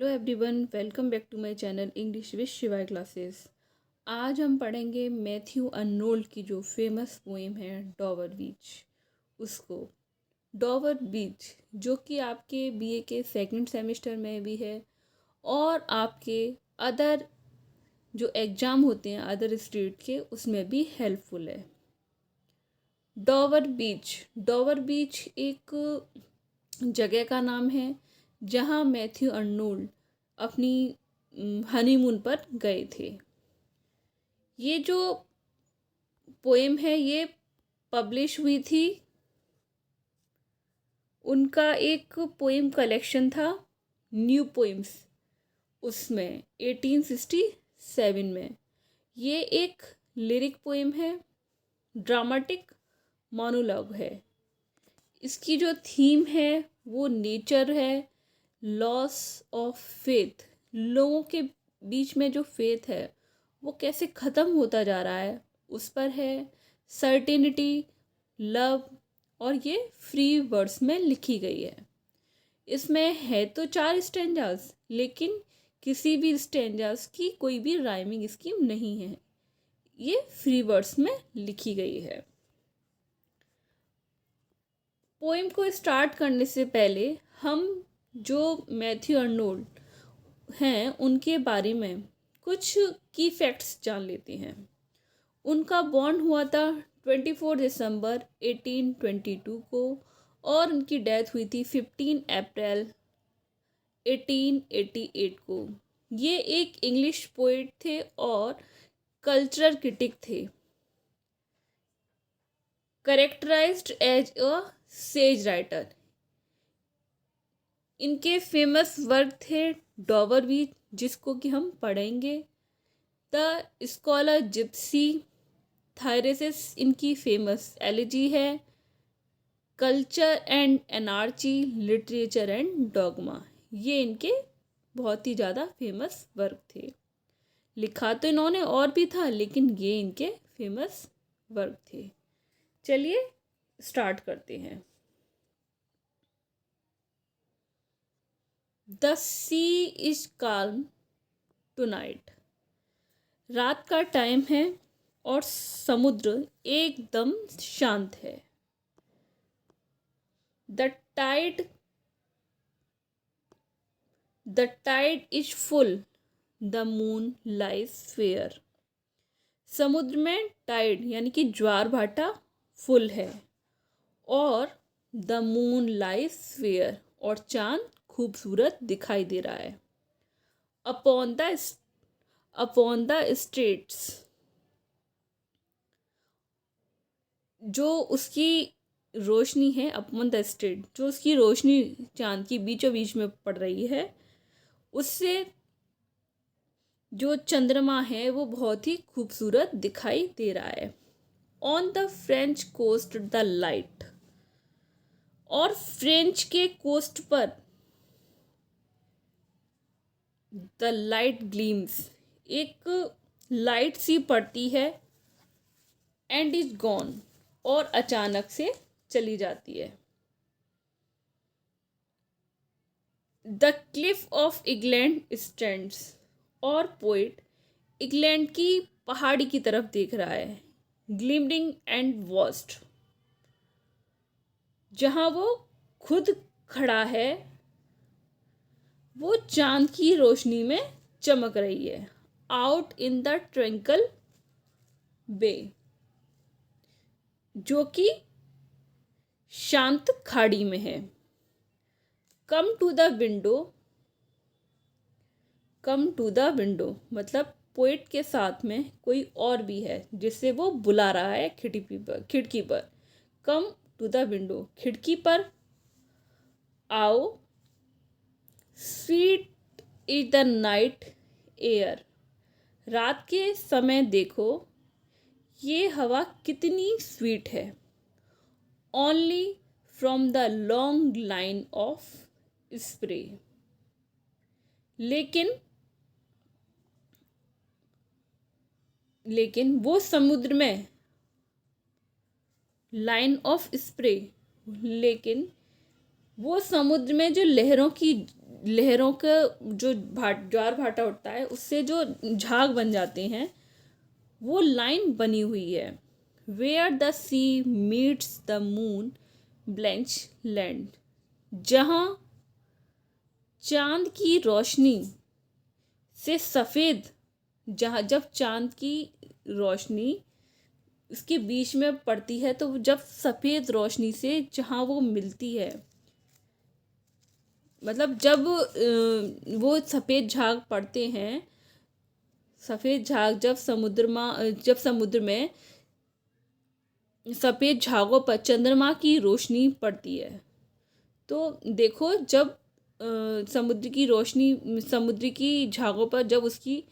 Hello everyone, welcome back to my channel English with Shivay classes. आज हम पढ़ेंगे Matthew Arnold की जो फेमस पोएम है डॉवर बीच, उसको। डॉवर बीच जो कि आपके बीए के सेकंड सेमेस्टर में भी है और आपके अदर जो एग्ज़ाम होते हैं अदर स्टेट के उसमें भी हेल्पफुल है। डॉवर बीच एक जगह का नाम है जहाँ मैथ्यू अर्नोल्ड अपनी हनीमून पर गए थे। ये जो पोएम है ये पब्लिश हुई थी, उनका एक पोएम कलेक्शन था न्यू पोएम्स, उसमें 1867 में। ये एक लिरिक पोएम है, ड्रामेटिक मोनोलॉग है। इसकी जो थीम है वो नेचर है, लॉस ऑफ फेथ, लोगों के बीच में जो फेथ है वो कैसे ख़त्म होता जा रहा है उस पर है। सर्टेनिटी, लव, और ये फ्री वर्ड्स में लिखी गई है। इसमें है तो 4 स्टैंजास, लेकिन किसी भी स्टैंजास की कोई भी राइमिंग स्कीम नहीं है, ये फ्री वर्ड्स में लिखी गई है। पोएम को स्टार्ट करने से पहले हम जो मैथ्यू अर्नोल्ड हैं उनके बारे में कुछ की फैक्ट्स जान लेते हैं। उनका बॉर्न हुआ था 24 दिसंबर 1822 को और उनकी डेथ हुई थी 15 अप्रैल 1888 को। ये एक इंग्लिश पोएट थे और कल्चरल क्रिटिक थे, characterized as a sage writer. इनके फेमस वर्क थे डॉवर बीच, जिसको कि हम पढ़ेंगे, द स्कॉलर जिप्सी, थायरेसिस इनकी फेमस एलिजी है, culture and anarchy, literature and dogma. ये इनके बहुत ही ज़्यादा फेमस वर्क थे। लिखा तो इन्होंने और भी था, लेकिन ये इनके फेमस वर्क थे। चलिए स्टार्ट करते हैं। The sea is calm tonight. रात का टाइम है और समुद्र एकदम शांत है। The tide is full, the moon lies fair. समुद्र में टाइड यानी कि ज्वार भाटा फुल है और द मून लाइज फेयर, और चांद खूबसूरत दिखाई दे रहा है। अपॉन द स्ट्रेट्स, जो उसकी रोशनी है, अपॉन द स्ट्रेट जो उसकी रोशनी चांद की बीचों बीच में पड़ रही है, उससे जो चंद्रमा है वो बहुत ही खूबसूरत दिखाई दे रहा है। On the French coast the light, और फ्रेंच के कोस्ट पर द लाइट ग्लीम्स, एक लाइट सी पड़ती है, एंड इज गॉन, और अचानक से चली जाती है। The Cliff of England stands, और पोइट इंग्लैंड की पहाड़ी की तरफ देख रहा है, ग्लिमरिंग एंड वास्ट, जहाँ वो खुद खड़ा है वो चांद की रोशनी में चमक रही है। आउट इन द ट्रैंक्विल बे, जो कि शांत खाड़ी में है। कम टू द विंडो मतलब पोएट के साथ में कोई और भी है जिससे वो बुला रहा है खिड़की पर। कम टू द विंडो, खिड़की पर आओ। Sweet is the night air, रात के समय देखो ये हवा कितनी स्वीट है। Only from the long line of spray, लेकिन वो समुद्र में लाइन ऑफ स्प्रे, लेकिन वो समुद्र में जो लहरों की लहरों का जो ज्वार भाटा उठता है उससे जो झाग बन जाते हैं, वो लाइन बनी हुई है। Where the sea meets the moon blanch land, जहाँ चांद की रोशनी से सफ़ेद, जहाँ जब चांद की रोशनी उसके बीच में पड़ती है तो जब सफ़ेद रोशनी से जहाँ वो मिलती है, मतलब जब वो सफ़ेद झाग पड़ते हैं, सफ़ेद झाग जब समुद्र में सफ़ेद झागों पर चंद्रमा की रोशनी पड़ती है, तो देखो जब समुद्र की झागों पर जब उसकी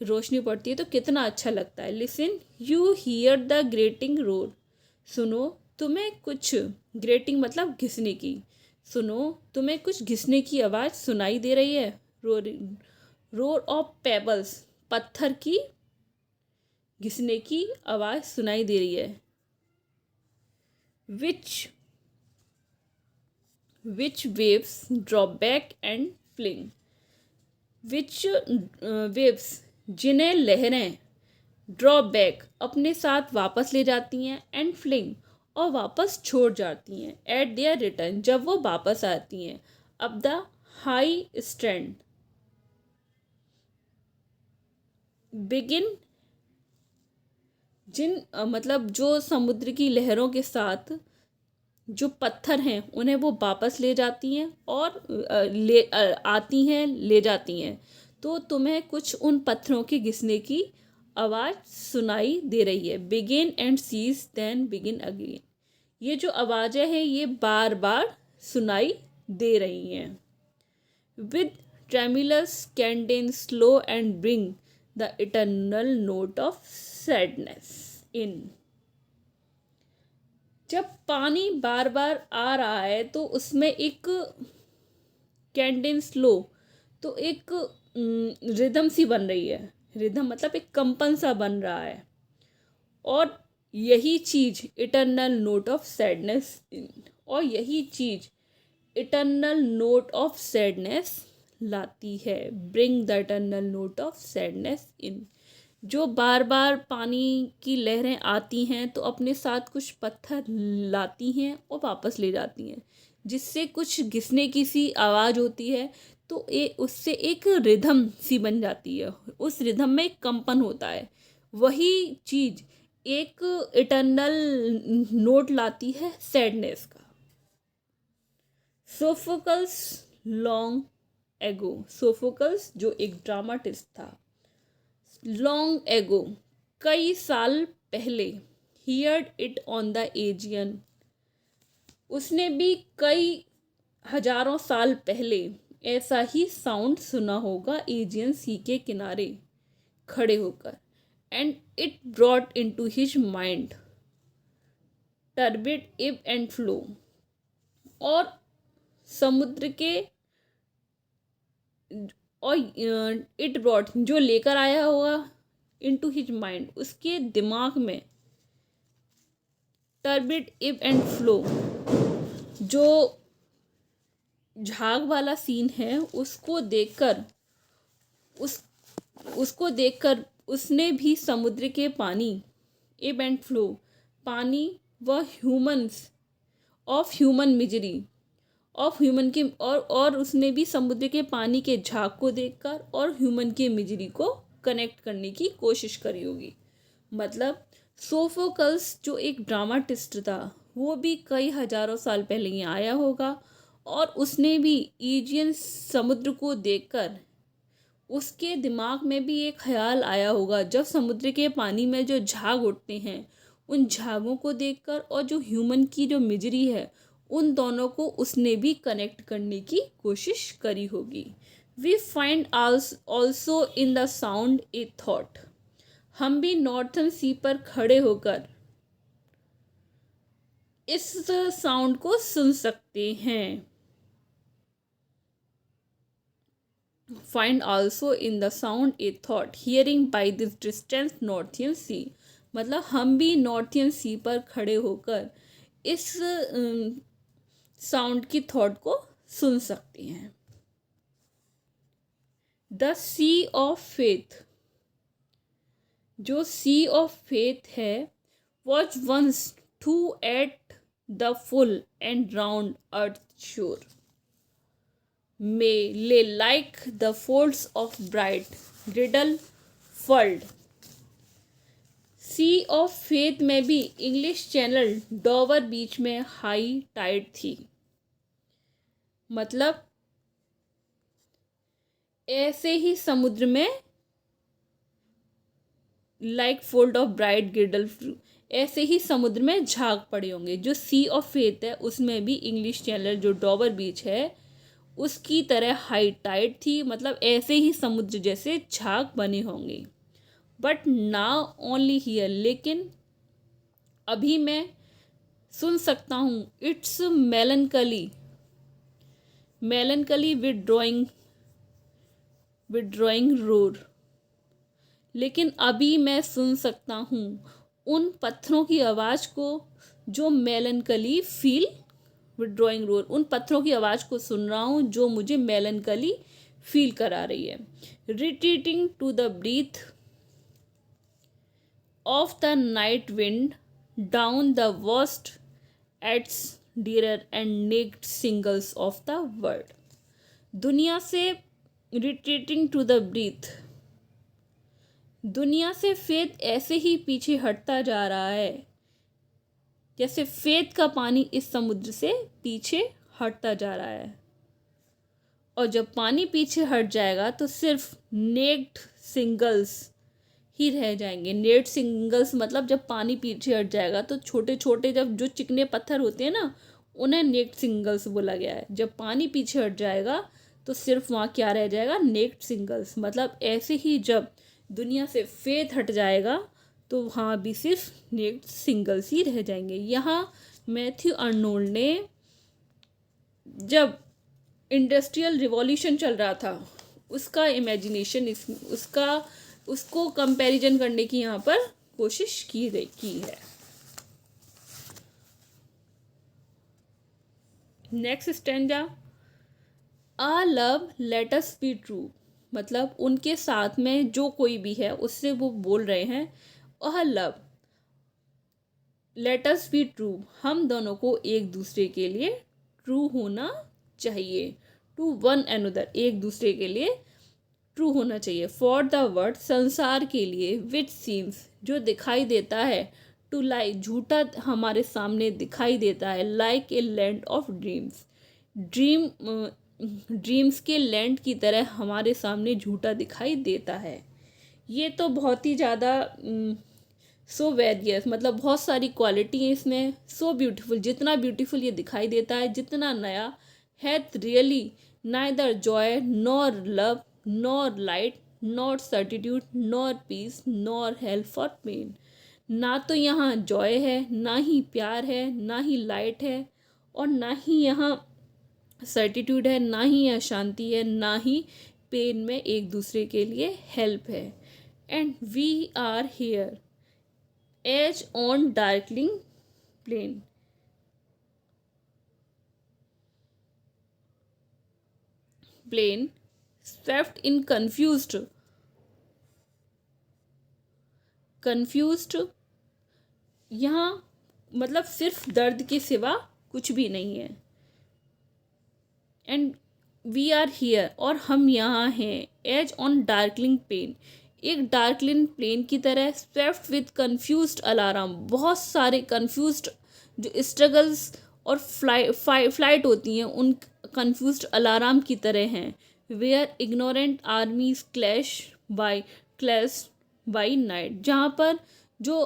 रोशनी पड़ती है तो कितना अच्छा लगता है। Listen you here the grating roar, सुनो तुम्हें कुछ, ग्रेटिंग मतलब घिसने की, सुनो तुम्हें कुछ घिसने की आवाज़ सुनाई दे रही है। रोर ऑफ पेबल्स, पत्थर की घिसने की आवाज़ सुनाई दे रही है। which waves drop back and fling, which waves, जिन्हें लहरें ड्रॉप बैक अपने साथ वापस ले जाती हैं, एंड फ्लिंग और वापस छोड़ जाती हैं, एट देयर रिटर्न जब वो वापस आती हैं, अब द हाई स्ट्रैंड बिगिन, मतलब जो समुद्र की लहरों के साथ जो पत्थर हैं उन्हें वो वापस ले जाती हैं और आती हैं, ले जाती हैं, तो तुम्हें कुछ उन पत्थरों के घिसने की आवाज़ सुनाई दे रही है। Begin and cease then begin again, ये जो आवाज़ें हैं ये बार बार सुनाई दे रही हैं। With tremulous cadence slow and bring the eternal note of sadness in, जब पानी बार बार आ रहा है तो उसमें एक कैंडेंस स्लो, तो एक रिदम सी बन रही है, रिदम मतलब एक कंपन सा बन रहा है, और यही चीज़ इटर्नल नोट ऑफ सैडनेस, और यही चीज़ इटर्नल नोट ऑफ सैडनेस लाती है। Bring the eternal note of sadness in, जो बार बार पानी की लहरें आती हैं तो अपने साथ कुछ पत्थर लाती हैं और वापस ले जाती हैं, जिससे कुछ घिसने की सी आवाज़ होती है, तो उससे एक रिदम सी बन जाती है, उस रिदम में एक कंपन होता है, वही चीज़ एक इटर्नल नोट लाती है सैडनेस का। सोफोकल्स लॉन्ग एगो, सोफोकल्स जो एक ड्रामाटिस्ट था, लॉन्ग एगो कई साल पहले, heard it on the Aegean, उसने भी कई हजारों साल पहले ऐसा ही साउंड सुना होगा एजियन सी के किनारे खड़े होकर, and it brought into his mind turbid इब एंड फ्लो, और समुद्र के, और इट ब्रॉट जो लेकर आया होगा इनटू हिज माइंड उसके दिमाग में, टर्बिड इब एंड फ्लो, जो झाग वाला सीन है उसको देखकर उसने भी समुद्र के पानी, इब एंड फ्लो, पानी व humans of human misery, of human के, और उसने भी समुद्र के पानी के झाग को देखकर और ह्यूमन के मिजरी को कनेक्ट करने की कोशिश करी होगी। मतलब सोफोकल्स जो एक ड्रामाटिस्ट था वो भी कई हजारों साल पहले ही आया होगा, और उसने भी एजियन समुद्र को देखकर उसके दिमाग में भी एक ख्याल आया होगा, जब समुद्र के पानी में जो झाग उठते हैं उन झागों को देखकर और जो ह्यूमन की जो मिजरी है उन दोनों को उसने भी कनेक्ट करने की कोशिश करी होगी। We find also in the sound a thought, हम भी नॉर्थन सी पर खड़े होकर इस साउंड को सुन सकते हैं। Find also in the sound a thought hearing by this distance northern sea, मतलब हम भी नॉर्थियन सी पर खड़े होकर इस साउंड की थॉट को सुन सकते हैं। द सी ऑफ फेथ, जो सी ऑफ फेथ है, was once too at the full and round earth shore, may lay like the folds of bright girdle furled. Sea of faith में भी English channel Dover बीच में high Tide थी, मतलब ऐसे ही समुद्र में like fold of bright girdle, ऐसे ही समुद्र में झाग पड़े होंगे। जो सी ऑफ फेथ है उसमें भी इंग्लिश चैनल जो डोवर बीच है उसकी तरह हाई टाइड थी, मतलब ऐसे ही समुद्र जैसे झाग बने होंगे। बट नाउ ओनली हियर, लेकिन अभी मैं सुन सकता हूँ इट्स मेलनकली, मेलनकली विड्रॉइंग रोर, लेकिन अभी मैं सुन सकता हूँ उन पत्थरों की आवाज़ को जो मेलनकली फील विड्रॉइंग रोर, उन पत्थरों की आवाज़ को सुन रहा हूँ जो मुझे मेलनकली फील करा रही है। Retreating to the breath of the night wind down the vast edges drear and naked shingles of the world. दुनिया से रिट्रीटिंग टू द ब्रीथ, दुनिया से फेथ ऐसे ही पीछे हटता जा रहा है जैसे फेथ का पानी इस समुद्र से पीछे हटता जा रहा है। और जब पानी पीछे हट जाएगा तो सिर्फ नेक्ड सिंगल्स ही रह जाएंगे। नेक्ड सिंगल्स मतलब जब पानी पीछे हट जाएगा तो छोटे छोटे जब जो चिकने पत्थर होते हैं ना, उन्हें नेक्ड सिंगल्स बोला गया है। जब पानी पीछे हट जाएगा तो सिर्फ वहाँ क्या रह जाएगा, नेक्ड सिंगल्स। मतलब ऐसे ही जब दुनिया से फेथ हट जाएगा तो वहाँ भी सिर्फ नेक्ड सिंगल्स ही रह जाएंगे। यहाँ मैथ्यू अर्नोल्ड ने जब इंडस्ट्रियल रिवॉल्यूशन चल रहा था उसका इमेजिनेशन उसको कंपैरिजन करने की यहाँ पर कोशिश की है। Next stanza, ah love let us be true, मतलब उनके साथ में जो कोई भी है उससे वो बोल रहे हैं, oh love let us be true, हम दोनों को एक दूसरे के लिए ट्रू होना चाहिए। टू वन अनदर, एक दूसरे के लिए ट्रू होना चाहिए। फॉर द वर्ड, संसार के लिए, विच सीम्स, जो दिखाई देता है, टू लाई, झूठा हमारे सामने दिखाई देता है, like a land of dreams, dreams के लैंड की तरह हमारे सामने झूठा दिखाई देता है। ये तो बहुत ही ज़्यादा सो वेरियस, मतलब बहुत सारी क्वालिटी है इसमें। सो ब्यूटीफुल, जितना ब्यूटीफुल ये दिखाई देता है, जितना नया, hath really neither joy nor love nor light nor certitude nor peace nor help for pain, ना तो यहाँ जॉय है, ना ही प्यार है, ना ही लाइट है, और ना ही यहाँ सर्टिट्यूड है, ना ही यहाँ शांति है, ना ही पेन में एक दूसरे के लिए हेल्प है। And we are here as on darkling plain, swept in confused यहाँ मतलब सिर्फ दर्द के सिवा कुछ भी नहीं है। एंड वी आर हियर, और हम यहाँ हैं, एज ऑन डार्कलिंग पेन, एक डार्कलिंग प्लेन की तरह, स्वेफ्ट विद कन्फ्यूज्ड अलार्म, बहुत सारे कन्फ्यूज्ड जो स्ट्रगल्स और फ्लाइट होती हैं उन कन्फ्यूज्ड अलार्म की तरह हैं। Where ignorant armies clash by night, जहाँ पर जो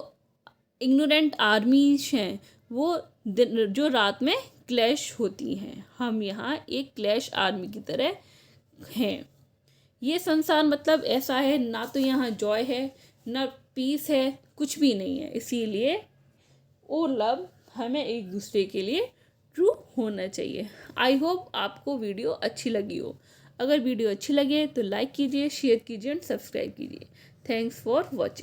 इग्नोरेंट आर्मीज हैं वो जो रात में क्लैश होती हैं, हम यहाँ एक क्लैश आर्मी की तरह हैं। ये संसार मतलब ऐसा है, ना तो यहाँ जॉय है, ना पीस है, कुछ भी नहीं है। इसीलिए ओ लव, हमें एक दूसरे के लिए ट्रू होना चाहिए। आई होप आपको वीडियो अच्छी लगी हो। अगर वीडियो अच्छी लगे तो लाइक कीजिए, शेयर कीजिए एंड सब्सक्राइब कीजिए। Thanks for watching.